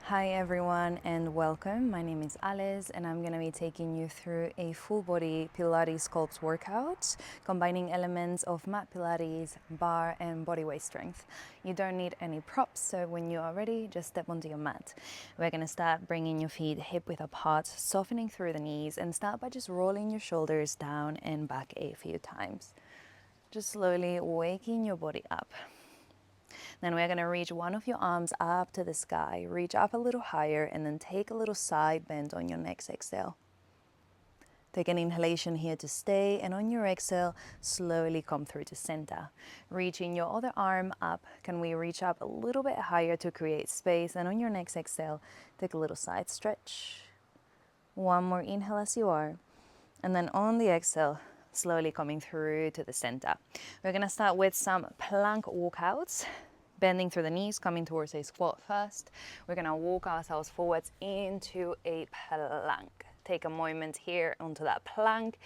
Hi everyone and welcome. My name is Alice and I'm going to be taking you through a full body Pilates Sculpt workout combining elements of mat Pilates, bar and bodyweight strength. You don't need any props, so when you are ready, just step onto your mat. We're going to start bringing your feet hip width apart, softening through the knees, and start by just rolling your shoulders down and back a few times. Just slowly waking your body up. Then we're going to reach one of your arms up to the sky, reach up a little higher, and then take a little side bend on your next exhale. Take an inhalation here to stay, and on your exhale, slowly come through to center. Reaching your other arm up, can we reach up a little bit higher to create space, and on your next exhale, take a little side stretch. One more inhale as you are, and then on the exhale, slowly coming through to the center. We're going to start with some plank walkouts. Bending through the knees, coming towards a squat first. We're gonna walk ourselves forwards into a plank. Take a moment here onto that plank,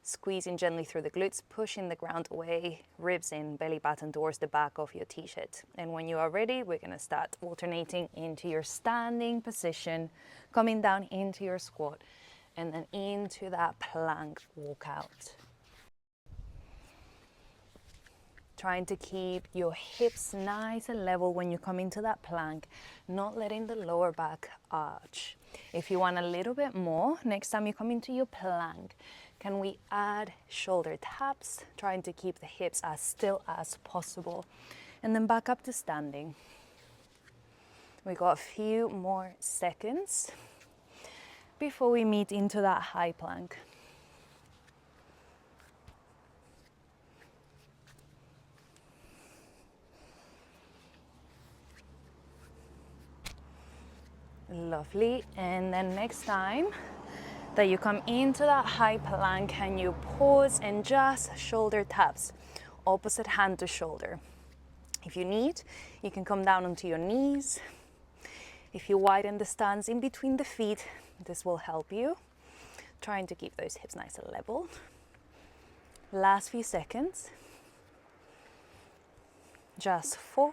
squeezing gently through the glutes, pushing the ground away, ribs in, belly button towards the back of your t-shirt. And when you are ready, we're gonna start alternating into your standing position, coming down into your squat, and then into that plank walkout. Trying to keep your hips nice and level when you come into that plank, not letting the lower back arch. If you want a little bit more, next time you come into your plank, can we add shoulder taps, trying to keep the hips as still as possible, and then back up to standing. We got a few more seconds before we meet into that high plank. Lovely. And then next time that you come into that high plank, can you pause and just shoulder taps, opposite hand to shoulder. If you need, you can come down onto your knees. If you widen the stance in between the feet, this will help you. Trying to keep those hips nice and level. Last few seconds. Just 4,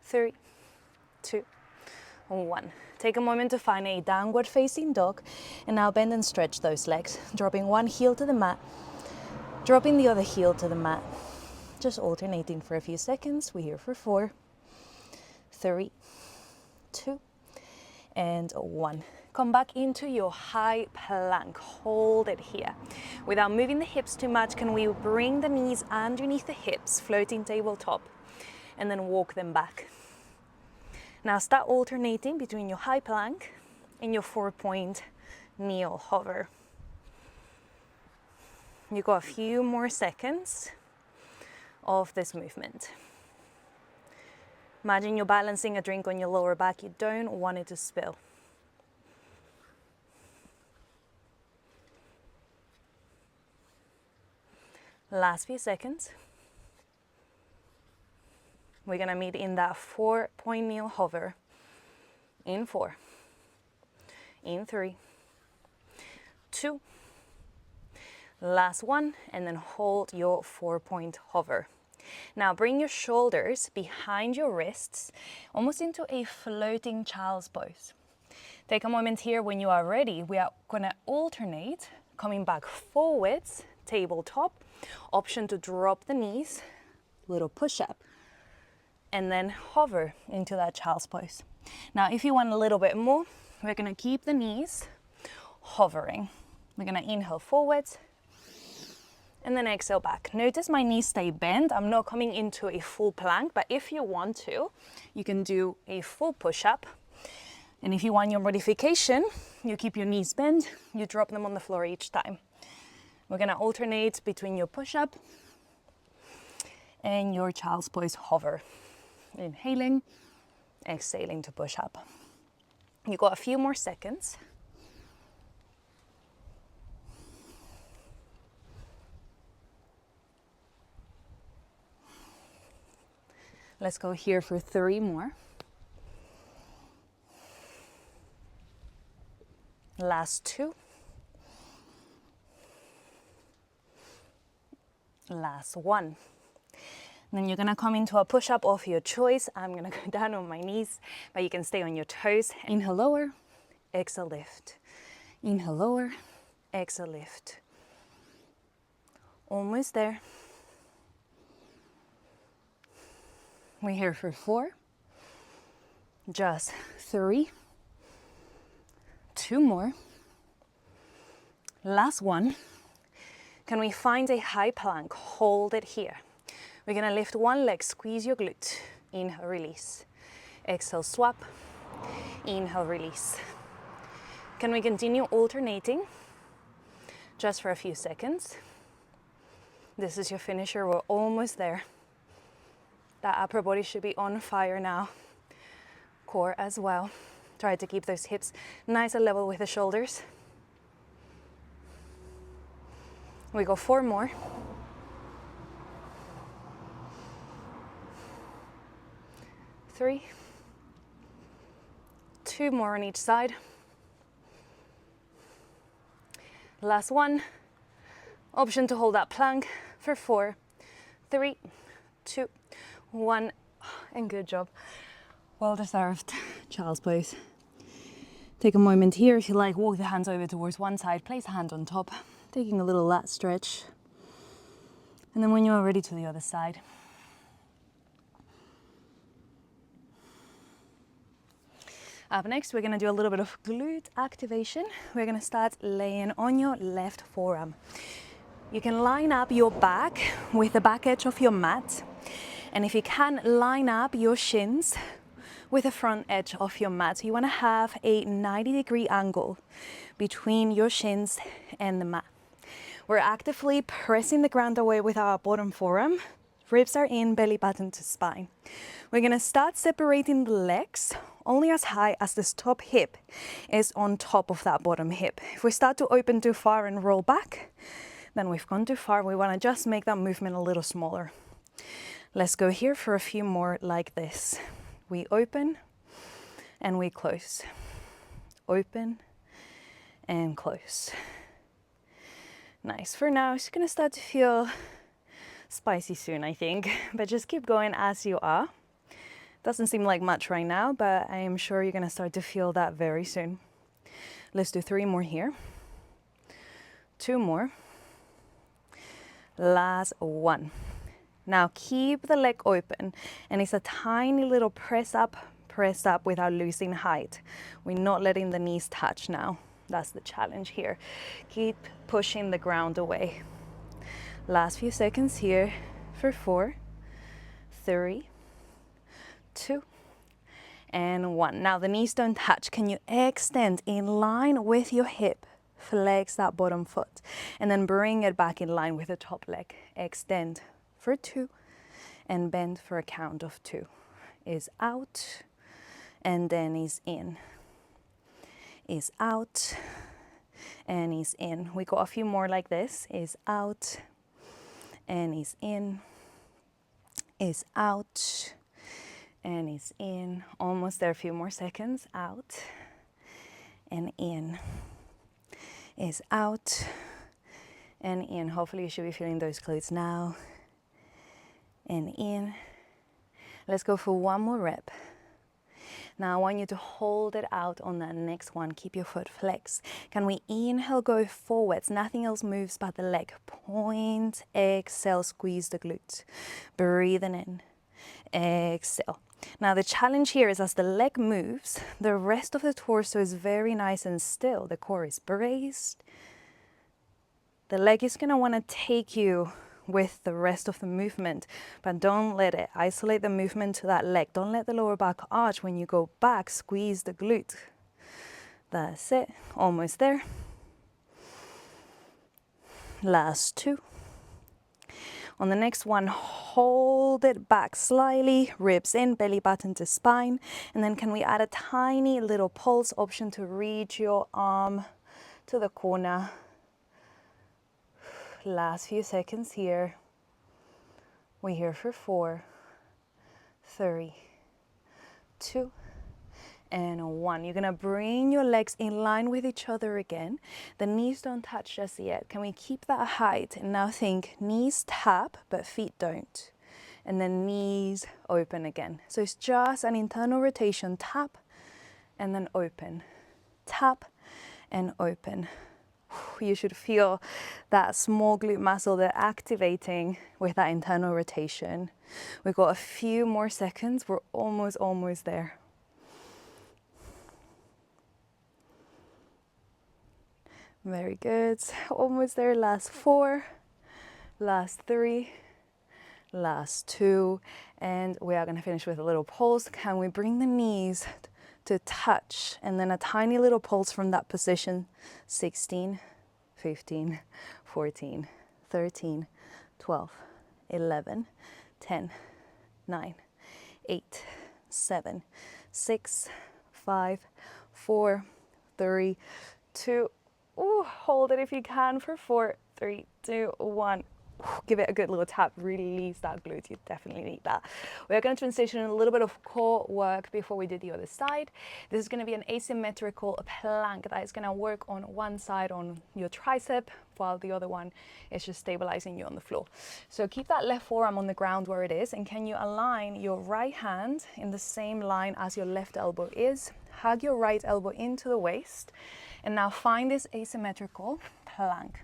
3, 2, 1. Take a moment to find a downward facing dog, and now bend and stretch those legs, dropping one heel to the mat, dropping the other heel to the mat, just alternating for a few seconds. We're here for 4, 3, 2, and 1. Come back into your high plank. Hold it here. Without moving the hips too much, can we bring the knees underneath the hips, floating tabletop, and then walk them back. Now start alternating between your high plank and your 4-point kneel hover. You got a few more seconds of this movement. Imagine you're balancing a drink on your lower back. You don't want it to spill. Last few seconds. We're gonna meet in that 4-point kneel hover. In 4, in 3, 2, last one, and then hold your 4-point hover. Now bring your shoulders behind your wrists, almost into a floating child's pose. Take a moment here. When you are ready, we are gonna alternate, coming back forwards, tabletop, option to drop the knees, little push-up, and then hover into that child's pose. Now, if you want a little bit more, we're gonna keep the knees hovering. We're gonna inhale forwards, and then exhale back. Notice my knees stay bent. I'm not coming into a full plank, but if you want to, you can do a full push-up. And if you want your modification, you keep your knees bent, you drop them on the floor each time. We're gonna alternate between your push-up and your child's pose hover. Inhaling, exhaling to push up. You got a few more seconds. Let's go here for 3 more. Last 2. Last 1. Then you're gonna come into a push-up of your choice. I'm gonna go down on my knees, but you can stay on your toes. Inhale, lower, exhale, lift. Inhale, lower, exhale, lift. Almost there. We're here for 4, just 3, 2 more. Last one. Can we find a high plank? Hold it here. We're gonna lift one leg, squeeze your glute. Inhale, release. Exhale, swap. Inhale, release. Can we continue alternating just for a few seconds? This is your finisher, we're almost there. That upper body should be on fire now. Core as well. Try to keep those hips nice and level with the shoulders. We go 4 more. 3, 2 more on each side. Last one. Option to hold that plank for 4, 3, 2, 1, and good job. Well deserved. Child's pose. Take a moment here, if you like, walk the hands over towards one side, place a hand on top, taking a little lat stretch. And then when you're ready, to the other side. Up next, we're gonna do a little bit of glute activation. We're gonna start laying on your left forearm. You can line up your back with the back edge of your mat. And if you can, line up your shins with the front edge of your mat. So you wanna have a 90-degree angle between your shins and the mat. We're actively pressing the ground away with our bottom forearm. Ribs are in, belly button to spine. We're gonna start separating the legs only as high as this top hip is on top of that bottom hip. If we start to open too far and roll back, then we've gone too far. We wanna just make that movement a little smaller. Let's go here for a few more like this. We open and we close. Open and close. Nice. For now, it's gonna start to feel spicy soon, I think, but just keep going as you are. Doesn't seem like much right now, but I am sure you're gonna start to feel that very soon. Let's do 3 more here. 2 more. Last one. Now keep the leg open, and it's a tiny little press up without losing height. We're not letting the knees touch now. That's the challenge here. Keep pushing the ground away. Last few seconds here for 4, 3, 2, and 1. Now the knees don't touch. Can you extend in line with your hip? Flex that bottom foot and then bring it back in line with the top leg. Extend for 2 and bend for a count of 2. Is out and then is in. Is out and is in. We got a few more like this. Is out and is in. Is out and is in. Almost there, a few more seconds. Out and in. Is out and in. Hopefully you should be feeling those glutes now. And in. Let's go for 1 more rep. Now I want you to hold it out on that next one. Keep your foot flexed. Can we inhale, go forwards? Nothing else moves but the leg. Point, exhale, squeeze the glutes. Breathing in, exhale. Now the challenge here is as the leg moves, the rest of the torso is very nice and still. The core is braced. The leg is gonna wanna take you with the rest of the movement, but don't let it isolate the movement to that leg. Don't let the lower back arch. When you go back, squeeze the glute. That's it, almost there. Last 2. On the next one, hold it back slightly, ribs in, belly button to spine. And then can we add a tiny little pulse option to reach your arm to the corner. Last few seconds here. We're here for 4, 3, 2, and 1. You're gonna bring your legs in line with each other again. The knees don't touch just yet. Can we keep that height? And now think, knees tap, but feet don't. and then knees open again. So it's just an internal rotation, tap and then open, tap and open. You should feel that small glute muscle they're activating with that internal rotation. We've got a few more seconds. We're almost there. Very good. Almost there. Last 4, last 3, last 2, and we are going to finish with a little pulse. Can we bring the knees to touch, and then a tiny little pulse from that position? 16, 15, 14, 13, 12, 11, 10, 9, 8, 7, 6, 5, 4, 3, 2. Ooh, hold it if you can for 4, 3, 2, 1. Give it a good little tap, release that glute, you definitely need that. We're going to transition a little bit of core work before we do the other side. This is going to be an asymmetrical plank that is going to work on one side on your tricep, while the other one is just stabilizing you on the floor. So keep that left forearm on the ground where it is, and can you align your right hand in the same line as your left elbow is? Hug your right elbow into the waist, and now find this asymmetrical plank.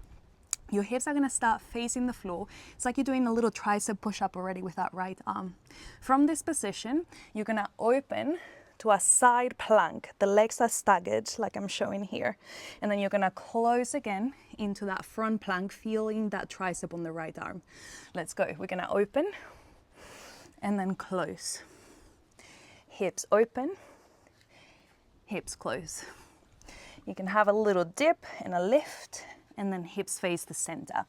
Your hips are going to start facing the floor. It's like you're doing a little tricep push-up already with that right arm. From this position, you're going to open to a side plank. The legs are staggered like I'm showing here. And then you're going to close again into that front plank, feeling that tricep on the right arm. Let's go. We're going to open and then close. Hips open, hips close. You can have a little dip and a lift, and then hips face the center.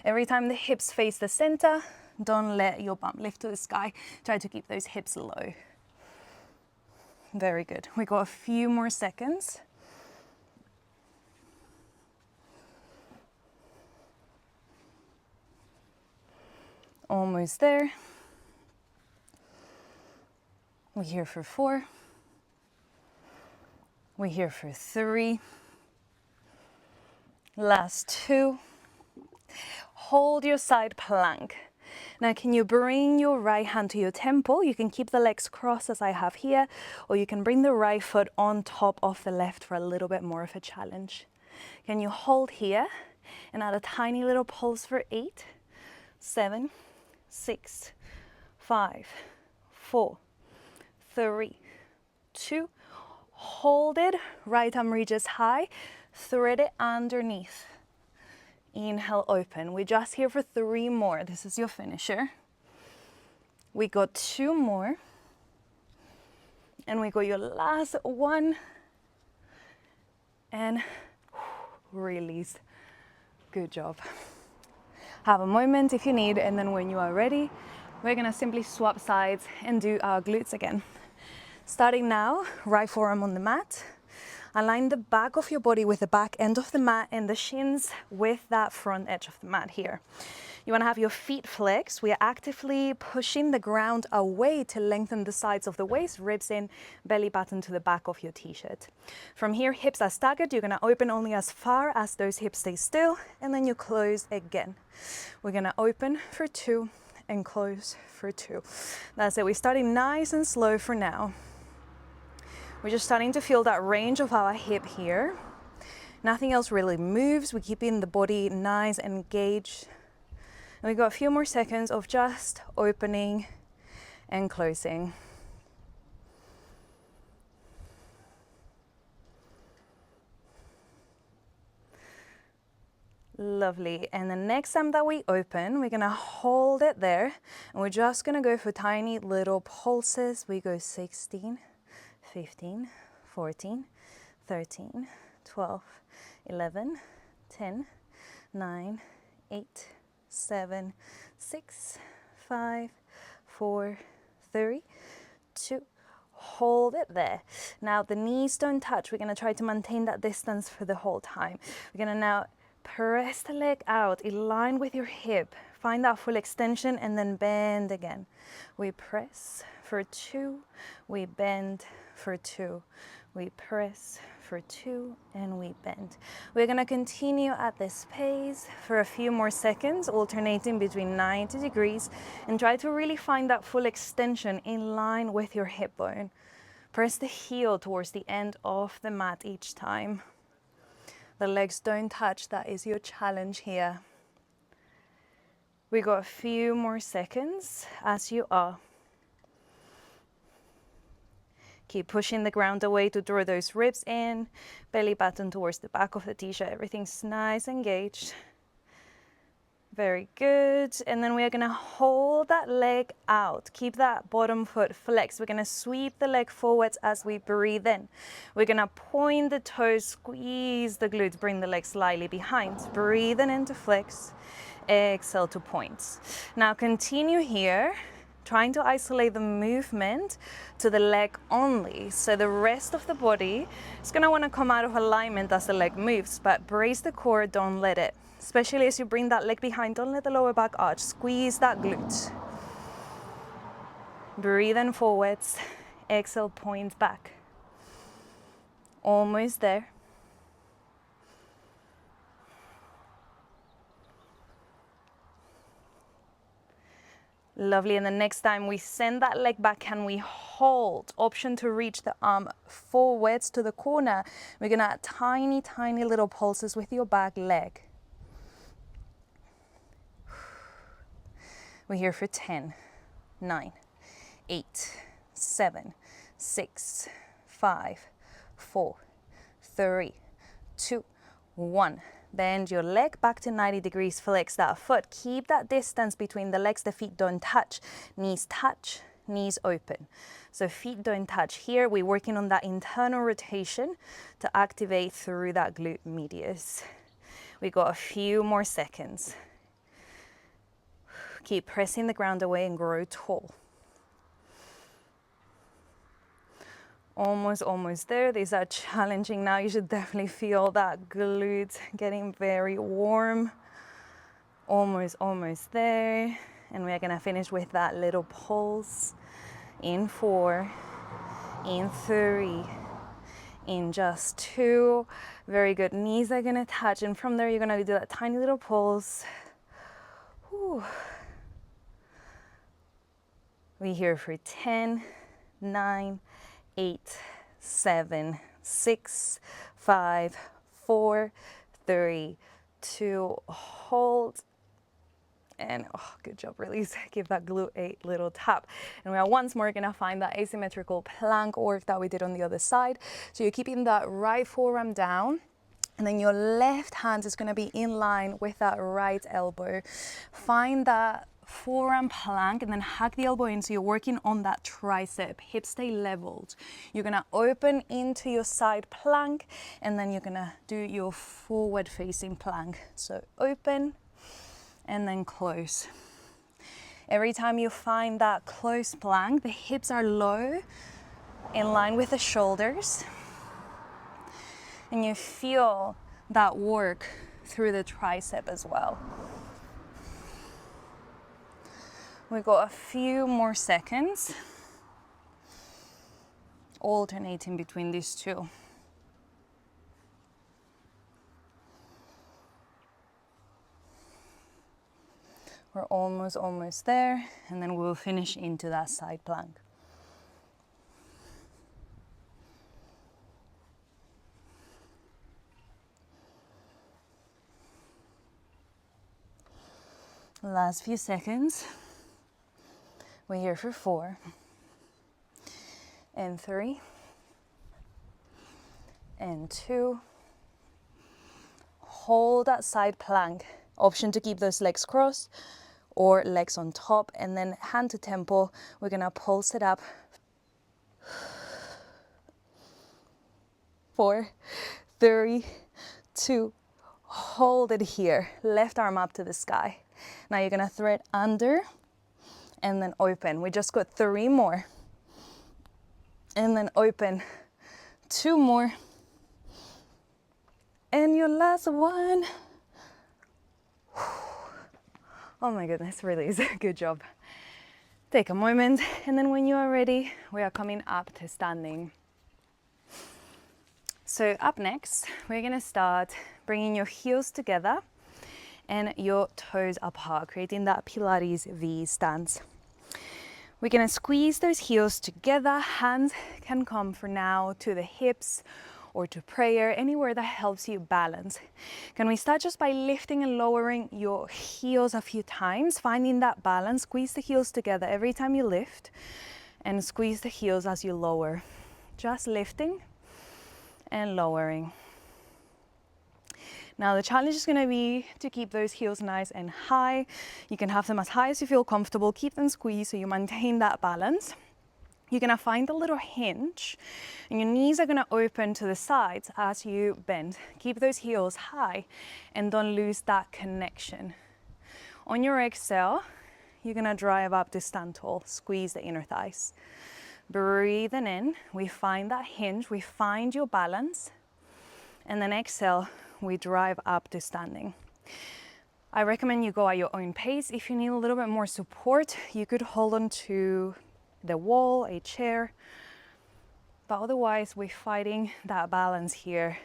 Every time the hips face the center, don't let your bum lift to the sky. Try to keep those hips low. Very good. We got a few more seconds. Almost there. We're here for 4. We're here for 3. Last 2. Hold your side plank. Now, can you bring your right hand to your temple? You can keep the legs crossed as I have here, or you can bring the right foot on top of the left for a little bit more of a challenge. Can you hold here and add a tiny little pulse for 8, 7, 6, 5, 4, 3, 2. Hold it, right arm reaches high. Thread it underneath. Inhale, open. We're just here for 3 more. This is your finisher. We got 2 more. And we got your last 1. And release. Good job. Have a moment if you need, and then when you are ready, we're gonna simply swap sides and do our glutes again. Starting now, right forearm on the mat. Align the back of your body with the back end of the mat and the shins with that front edge of the mat here. You want to have your feet flexed. We are actively pushing the ground away to lengthen the sides of the waist, ribs in, belly button to the back of your t-shirt. From here, hips are staggered. You're going to open only as far as those hips stay still, and then you close again. We're going to open for 2 and close for 2. That's it. We're starting nice and slow for now. We're just starting to feel that range of our hip here. Nothing else really moves. We're keeping the body nice and engaged. And we've got a few more seconds of just opening and closing. Lovely. And the next time that we open, we're gonna hold it there. And we're just gonna go for tiny little pulses. We go 16, 15, 14, 13, 12, 11, 10, 9, 8, 7, 6, 5, 4, 3, 2. Hold it there. Now the knees don't touch. We're gonna try to maintain that distance for the whole time. We're gonna now press the leg out, align with your hip, find that full extension, and then bend again. We press for 2, we bend for 2, We press for 2 and we bend. We're gonna continue at this pace for a few more seconds, alternating between 90 degrees, and try to really find that full extension in line with your hip bone. Press the heel towards the end of the mat each time. The legs don't touch, that is your challenge here. We got a few more seconds as you are. Keep pushing the ground away to draw those ribs in, belly button towards the back of the t-shirt, everything's nice and engaged. Very good, and then we are gonna hold that leg out. Keep that bottom foot flexed. We're gonna sweep the leg forwards as we breathe in. We're gonna point the toes, squeeze the glutes, bring the leg slightly behind. Breathing in to flex, exhale to point. Now continue here, trying to isolate the movement to the leg only. So the rest of the body is gonna wanna come out of alignment as the leg moves, but brace the core, don't let it. Especially as you bring that leg behind, don't let the lower back arch, squeeze that glute. Breathe in forwards, exhale, point back. Almost there. Lovely, and the next time we send that leg back, can we hold? Option to reach the arm forwards to the corner. We're gonna add tiny, tiny little pulses with your back leg. We're here for 10, 9, 8, 7, 6, 5, 4, 3, 2, 1. Bend your leg back to 90 degrees, flex that foot. Keep that distance between the legs, the feet don't touch. Touch, knees open. So feet don't touch. Here we're working on that internal rotation to activate through that glute medius. We got a few more seconds. Keep pressing the ground away and grow tall. Almost there. These are challenging now. You should definitely feel that glute getting very warm. Almost there. And we are gonna finish with that little pulse in 4, in 3, in just 2. Very good. Knees are gonna touch, and from there you're gonna do that tiny little pulse. Whew. We're here for 10, 9, 8, 7, 6, 5, 4, 3, 2, hold, and good job, release. Give that glute a little tap. And we are once more gonna find that asymmetrical plank work that we did on the other side. So you're keeping that right forearm down, and then your left hand is gonna be in line with that right elbow. Find that forearm plank and then hug the elbow in, so you're working on that tricep. Hips stay leveled. You're gonna open into your side plank, and then you're gonna do your forward facing plank. So open and then close. Every time you find that close plank, the hips are low, in line with the shoulders, and you feel that work through the tricep as well. We got a few more seconds, alternating between these two. We're almost there, and then we'll finish into that side plank. Last few seconds. We're here for 4, and 3, and 2. Hold that side plank. Option to keep those legs crossed or legs on top, and then hand to temple. We're gonna pulse it up. 4, 3, 2. Hold it here. Left arm up to the sky. Now you're gonna thread under and then open. We just got 3 more. And then open. 2 more. And your last one. Oh my goodness, release. Good job. Take a moment, and then when you are ready, we are coming up to standing. So up next, we're gonna start bringing your heels together and your toes apart, creating that Pilates V stance. We're gonna squeeze those heels together. Hands can come for now to the hips or to prayer, anywhere that helps you balance. Can we start just by lifting and lowering your heels a few times, finding that balance? Squeeze the heels together every time you lift and squeeze the heels as you lower. Just lifting and lowering. Now the challenge is going to be to keep those heels nice and high. You can have them as high as you feel comfortable. Keep them squeezed so you maintain that balance. You're going to find a little hinge and your knees are going to open to the sides as you bend. Keep those heels high and don't lose that connection. On your exhale, you're going to drive up to stand tall. Squeeze the inner thighs. Breathing in, we find that hinge, we find your balance, and then exhale, we drive up to standing. I recommend you go at your own pace. If you need a little bit more support, you could hold on to the wall, a chair, but otherwise we're fighting that balance here,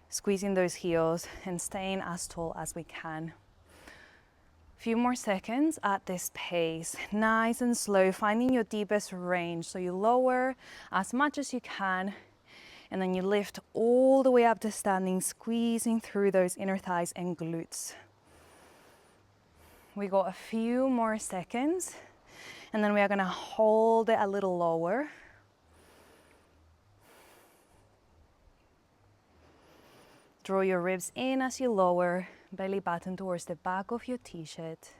squeezing those heels and staying as tall as we can. Few more seconds at this pace, nice and slow, finding your deepest range. So you lower as much as you can, and then you lift all the way up to standing, squeezing through those inner thighs and glutes. We got a few more seconds, and then we are gonna hold it a little lower. Draw your ribs in as you lower, belly button towards the back of your t-shirt.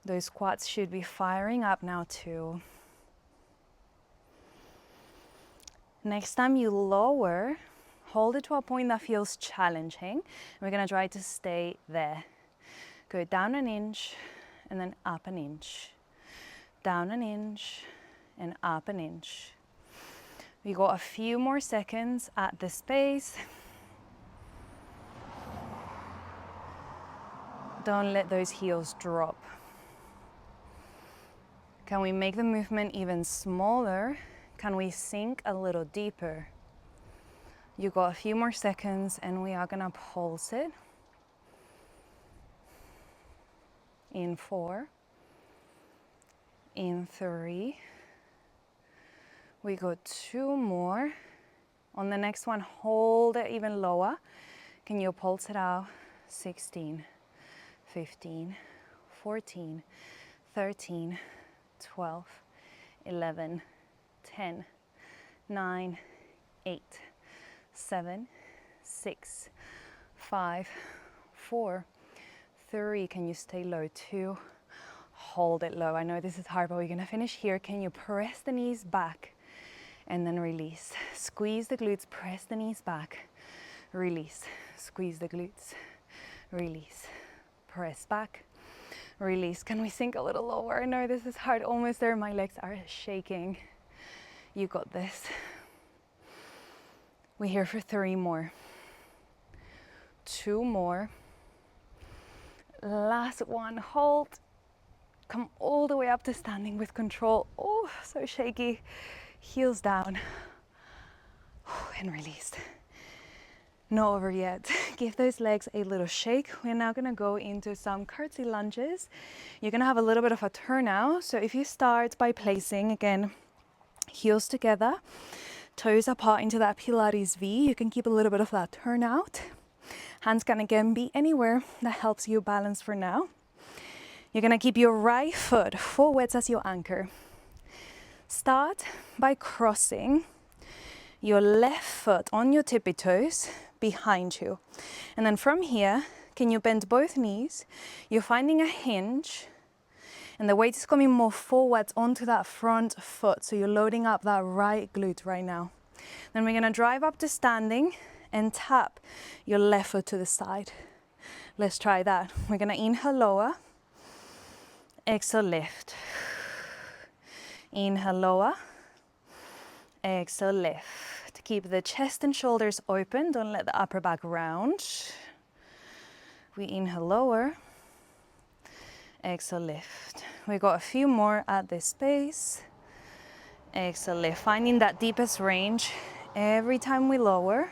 Those quads should be firing up now too. Next time you lower, hold it to a point that feels challenging. We're gonna try to stay there. Go down an inch and then up an inch. Down an inch and up an inch. We got a few more seconds at this pace. Don't let those heels drop. Can we make the movement even smaller? Can we sink a little deeper? You got a few more seconds and we are gonna pulse it. In 4, in 3, we got 2 more. On the next one, hold it even lower. Can you pulse it out? 16, 15, 14, 13, 12, 11, 10, 9, 8, 7, 6, 5, 4, 3. Can you stay low? 2. Hold it low. I know this is hard, but we're gonna finish here. Can you press the knees back and then release? Squeeze the glutes, press the knees back, release. Squeeze the glutes, release. Press back, release. Can we sink a little lower? I know this is hard. Almost there. My legs are shaking. You got this. We're here for 3 more. 2 more. Last one. Hold. Come all the way up to standing with control. Oh, so shaky. Heels down. And release. Not over yet. Give those legs a little shake. We're now gonna go into some curtsy lunges. You're gonna have a little bit of a turnout. So if you start by placing, again, heels together, toes apart into that Pilates V, you can keep a little bit of that turnout. Hands can again be anywhere that helps you balance for now. You're gonna keep your right foot forwards as your anchor. Start by crossing your left foot on your tippy toes behind you. And then from here, can you bend both knees? You're finding a hinge and the weight is coming more forwards onto that front foot. So you're loading up that right glute right now. Then we're gonna drive up to standing and tap your left foot to the side. Let's try that. We're gonna inhale, lower. Exhale, lift. Inhale, lower. Exhale, lift. Keep the chest and shoulders open. Don't let the upper back round. We inhale, lower. Exhale, lift. We got a few more at this space. Exhale, lift. Finding that deepest range every time we lower.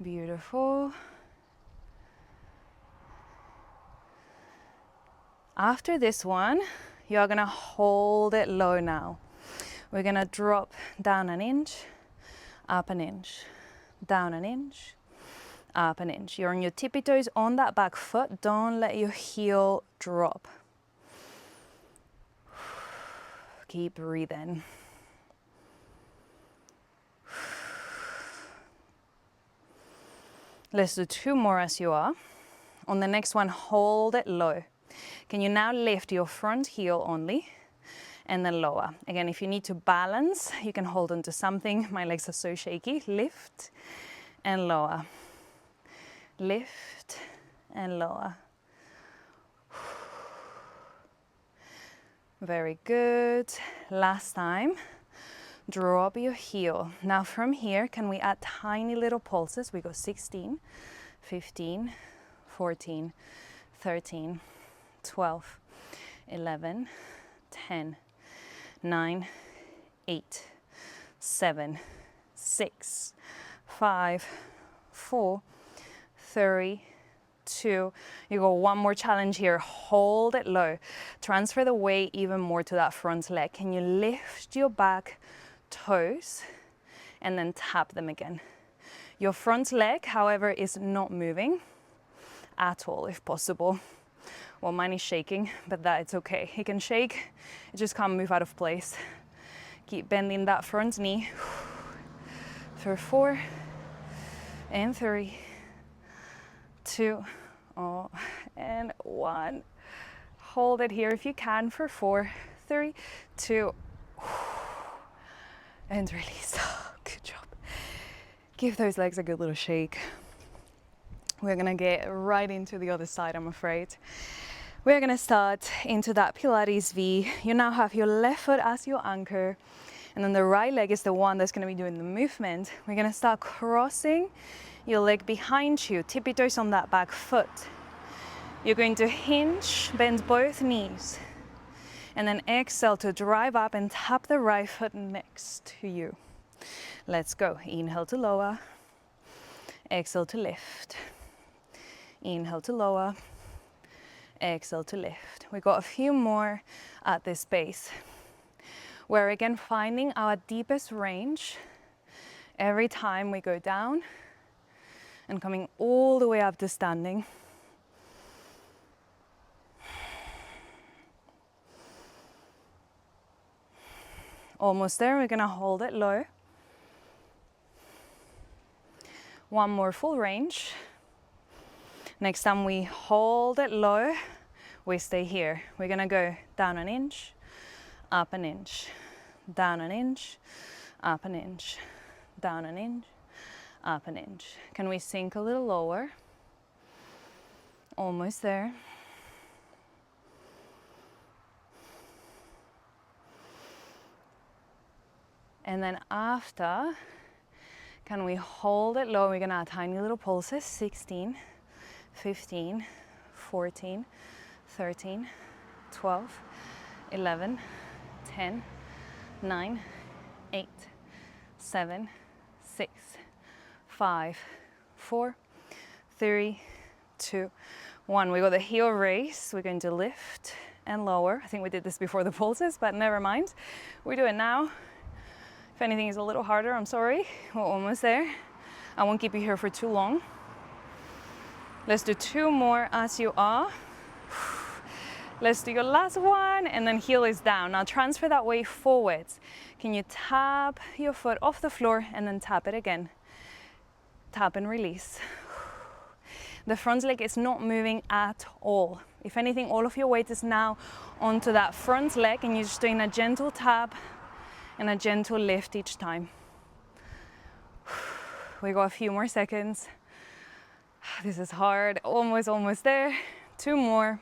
Beautiful. After this one, you're gonna hold it low now. We're gonna drop down an inch, up an inch, down an inch, up an inch. You're on your tippy toes on that back foot. Don't let your heel drop. Keep breathing. Let's do 2 more as you are. On the next one, hold it low. Can you now lift your front heel only and then lower? Again, if you need to balance, you can hold onto something. My legs are so shaky. Lift and lower. Lift and lower. Very good. Last time. Drop your heel. Now from here, can we add tiny little pulses? We go 16, 15, 14, 13, 12, 11, 10, 9, 8, 7, 6, 5, 4, 3, 2. You go one more challenge here. Hold it low. Transfer the weight even more to that front leg. Can you lift your back toes and then tap them again? Your front leg, however, is not moving at all if possible. Well, mine is shaking, but that's okay. It can shake, it just can't move out of place. Keep bending that front knee for 4 and 3, 2, and 1. Hold it here if you can for 4, 3, 2, and release. Good job. Give those legs a good little shake. We're gonna get right into the other side, I'm afraid. We're gonna start into that Pilates V. You now have your left foot as your anchor, and then the right leg is the one that's gonna be doing the movement. We're gonna start crossing your leg behind you, tippy toes on that back foot. You're going to hinge, bend both knees, and then exhale to drive up and tap the right foot next to you. Let's go. Inhale to lower, exhale to lift. Inhale to lower, exhale to lift. We got a few more at this base. We're again finding our deepest range every time we go down and coming all the way up to standing. Almost there. We're gonna hold it low. One more full range. Next time we hold it low, we stay here. We're gonna go down an inch, up an inch, down an inch, up an inch, down an inch, up an inch. Can we sink a little lower? Almost there. And then after, can we hold it low? We're gonna add tiny little pulses. 16, 15, 14, 13, 12, 11, 10, 9, 8, 7, 6, 5, 4, 3, 2, 1. We got the heel raise. We're going to lift and lower. I think we did this before the pulses, but never mind. We do it now. If anything is a little harder, I'm sorry. We're almost there. I won't keep you here for too long. Let's do 2 more as you are. Let's do your last one, and then heel is down. Now transfer that weight forwards. Can you tap your foot off the floor and then tap it again? Tap and release. The front leg is not moving at all. If anything, all of your weight is now onto that front leg, and you're just doing a gentle tap and a gentle lift each time. We got a few more seconds. This is hard. Almost there. 2 more.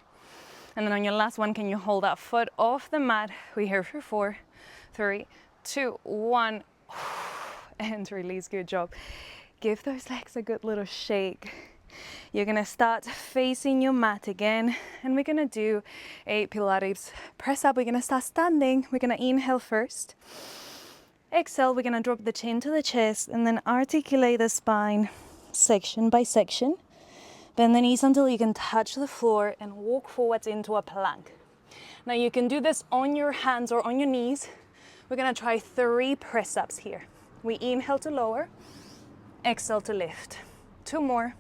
And then on your last one, can you hold that foot off the mat? We're here for 4, 3, 2, 1. And release. Good job. Give those legs a good little shake. You're gonna start facing your mat again, and we're gonna do a Pilates press up. We're gonna start standing. We're gonna inhale first. Exhale, we're gonna drop the chin to the chest and then articulate the spine section by section. Bend the knees until you can touch the floor and walk forwards into a plank. Now you can do this on your hands or on your knees. We're gonna try 3 press-ups here. We inhale to lower, exhale to lift. 2 more,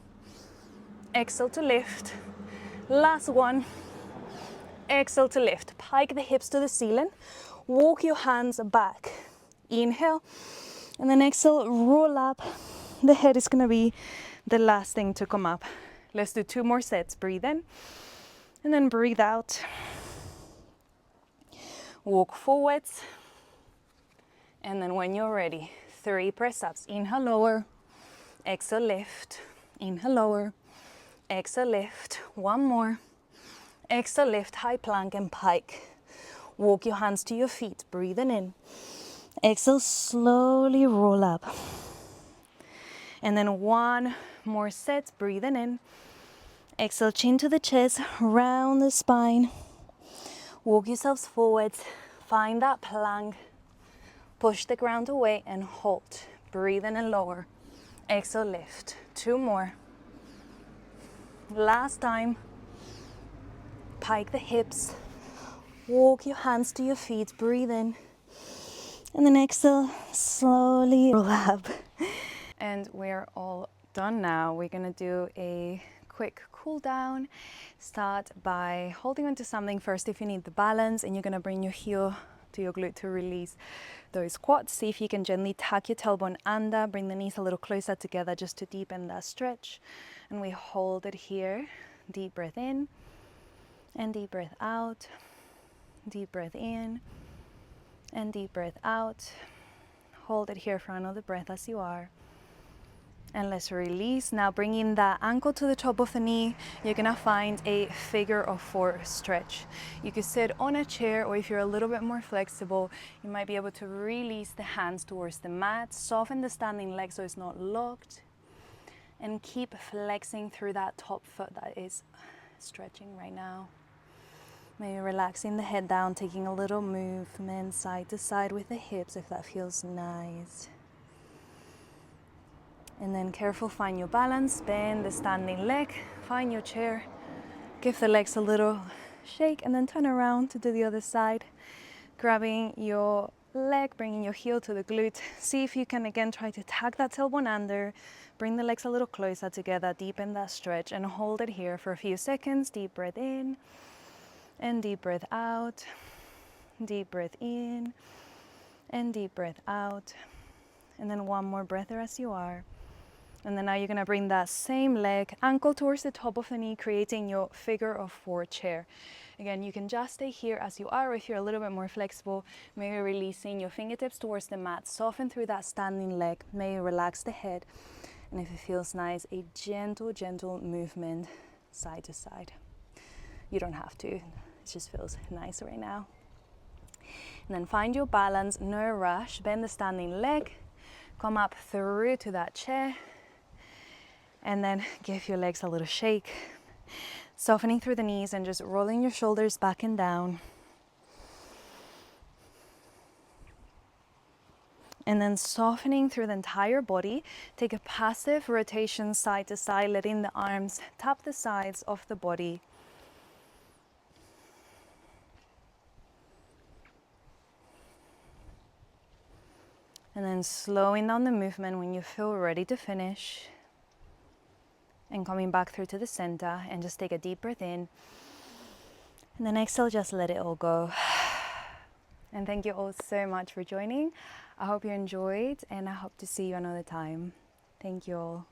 exhale to lift. Last one, exhale to lift. Pike the hips to the ceiling, walk your hands back. Inhale, and then exhale, roll up. The head is gonna be the last thing to come up. Let's do 2 more sets. Breathe in, and then breathe out. Walk forwards, and then when you're ready, 3 press-ups. Inhale, lower, exhale, lift. Inhale, lower, exhale, lift. 1 more. Exhale, lift, high plank and pike. Walk your hands to your feet, breathing in. Exhale, slowly roll up. And then 1 more set, breathing in. Exhale, chin to the chest, round the spine. Walk yourselves forwards, find that plank. Push the ground away and hold. Breathe in and lower. Exhale, lift. 2 more. Last time. Pike the hips. Walk your hands to your feet. Breathe in. And then exhale, slowly roll up. And we're all done now. We're gonna do a quick cool down. Start by holding onto something first if you need the balance, and you're gonna bring your heel to your glute to release those quads. See if you can gently tuck your tailbone under, bring the knees a little closer together just to deepen that stretch. And we hold it here. Deep breath in and deep breath out. Deep breath in and deep breath out. Hold it here for another breath as you are. And let's release. Now bringing the ankle to the top of the knee, you're gonna find a figure of 4 stretch. You could sit on a chair, or if you're a little bit more flexible, you might be able to release the hands towards the mat, soften the standing leg so it's not locked, and keep flexing through that top foot that is stretching right now. Maybe relaxing the head down, taking a little movement side to side with the hips if that feels nice. And then careful, find your balance, bend the standing leg, find your chair, give the legs a little shake, and then turn around to do the other side. Grabbing your leg, bringing your heel to the glute. See if you can again try to tuck that tailbone under, bring the legs a little closer together, deepen that stretch, and hold it here for a few seconds. Deep breath in, and deep breath out. Deep breath in, and deep breath out. And then 1 more breath there as you are. And then now you're gonna bring that same leg, ankle towards the top of the knee, creating your figure of 4 chair. Again, you can just stay here as you are, or if you're a little bit more flexible, maybe releasing your fingertips towards the mat, soften through that standing leg, maybe relax the head. And if it feels nice, a gentle, gentle movement side to side. You don't have to, it just feels nice right now. And then find your balance, no rush, bend the standing leg, come up through to that chair, and then give your legs a little shake, softening through the knees and just rolling your shoulders back and down. And then softening through the entire body. Take a passive rotation side to side, letting the arms tap the sides of the body. And then slowing down the movement when you feel ready to finish. And coming back through to the center, and just take a deep breath in. And then exhale, just let it all go. And thank you all so much for joining. I hope you enjoyed, and I hope to see you another time. Thank you all.